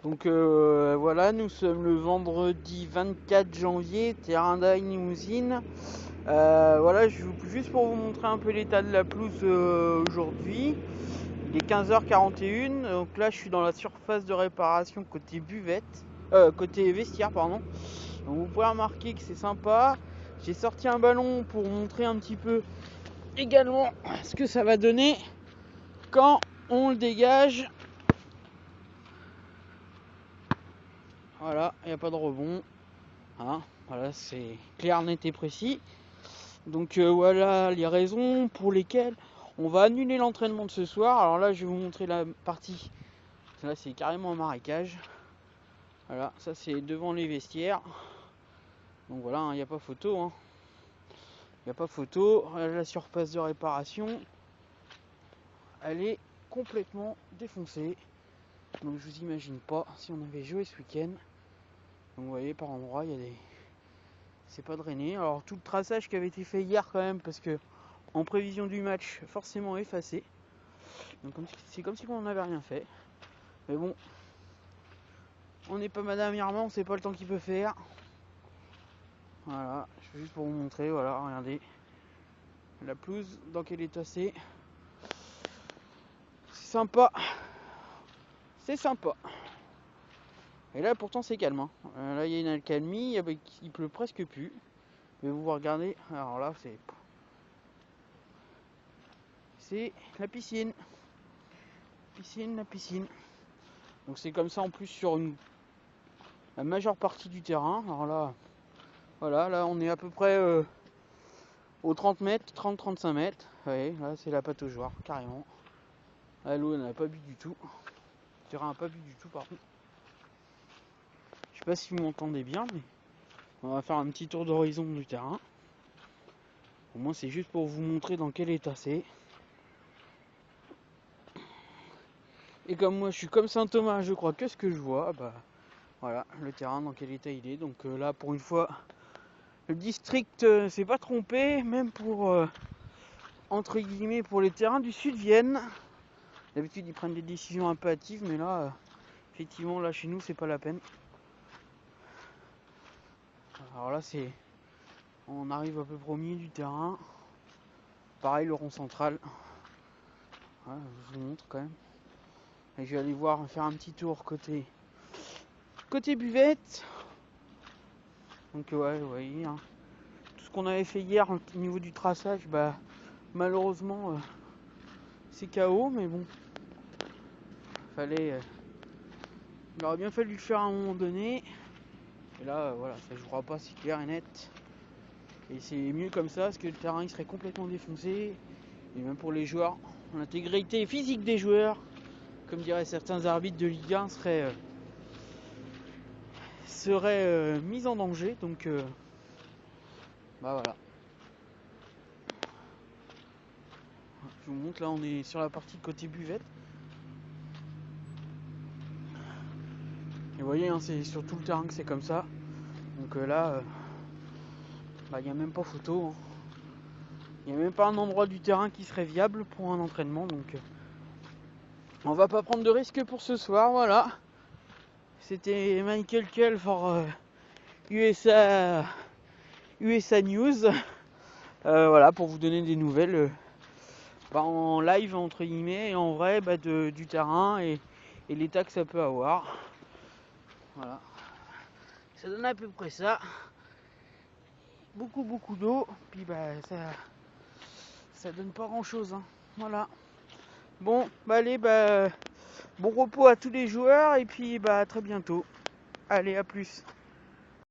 Donc voilà, nous sommes le vendredi 24 janvier, terrain d'Aille Limousine. Voilà, juste pour vous montrer un peu l'état de la pelouse aujourd'hui. Il est 15h41, donc là je suis dans la surface de réparation côté buvette, côté vestiaire pardon. Donc vous pouvez remarquer que c'est sympa. J'ai sorti un ballon pour montrer un petit peu également ce que ça va donner quand on le dégage. Voilà, il n'y a pas de rebond. Hein, voilà, c'est clair, net et précis. Donc voilà les raisons pour lesquelles on va annuler l'entraînement de ce soir. Alors là, je vais vous montrer la partie. Là, c'est carrément un marécage. Voilà, ça c'est devant les vestiaires. Donc voilà, il n'y a pas photo. Il n'y a pas photo. La surface de réparation, elle est complètement défoncée. Donc je vous imagine pas si on avait joué ce week-end. Donc vous voyez, par endroits, il y a des... c'est pas drainé. Alors tout le traçage qui avait été fait hier quand même, parce que en prévision du match, forcément effacé. Donc c'est comme si on n'avait rien fait. Mais bon, on n'est pas Madame Irma, on sait pas le temps qu'il peut faire. Voilà, je fais juste pour vous montrer, voilà, regardez. La pelouse dans quel état c'est. C'est sympa. C'est sympa. Et là pourtant c'est calme. Là il y a une accalmie, il pleut presque plus. Mais vous regardez, alors là c'est la piscine. La piscine. Donc c'est comme ça en plus sur la majeure partie du terrain. Alors là, voilà, là on est à peu près aux 30 mètres, 30-35 mètres. Vous voyez, là c'est la pâte aux joueurs, carrément. Là l'eau n'a pas bu du tout. Le terrain n'a pas bu du tout par contre. Je sais pas si vous m'entendez bien, mais on va faire un petit tour d'horizon du terrain. Au moins c'est juste pour vous montrer dans quel état c'est. Et comme moi je suis comme Saint Thomas, je crois que ce que je vois, bah voilà, le terrain dans quel état il est. Donc là pour une fois, le district s'est pas trompé, même pour entre guillemets pour les terrains du sud Vienne. D'habitude ils prennent des décisions un peu hâtives, mais là effectivement là chez nous c'est pas la peine. Alors là on arrive à peu près au milieu du terrain. Pareil le rond central. Voilà, je vous montre quand même. Et je vais aller faire un petit tour côté buvette. Donc ouais, vous voyez, hein. Tout ce qu'on avait fait hier au niveau du traçage, bah malheureusement c'est KO, mais bon, il aurait bien fallu le faire à un moment donné. Et là voilà, ça jouera pas, c'est clair et net. Et c'est mieux comme ça, parce que le terrain il serait complètement défoncé. Et même pour les joueurs, l'intégrité physique des joueurs, comme diraient certains arbitres de Ligue 1, serait mise en danger. Donc bah voilà. Je vous montre, là on est sur la partie côté buvette. Et vous voyez, hein, c'est sur tout le terrain que c'est comme ça. Donc là, il n'y a même pas photo. Hein. Il n'y a même pas un endroit du terrain qui serait viable pour un entraînement. Donc on va pas prendre de risque pour ce soir. Voilà. C'était Michael Kell for USA News. Voilà, pour vous donner des nouvelles en live entre guillemets et en vrai du terrain et l'état que ça peut avoir. Voilà. Ça donne à peu près ça. Beaucoup d'eau. Puis ça donne pas grand chose. Hein. Voilà. Bon, allez, bon repos à tous les joueurs et puis à très bientôt. Allez, à plus.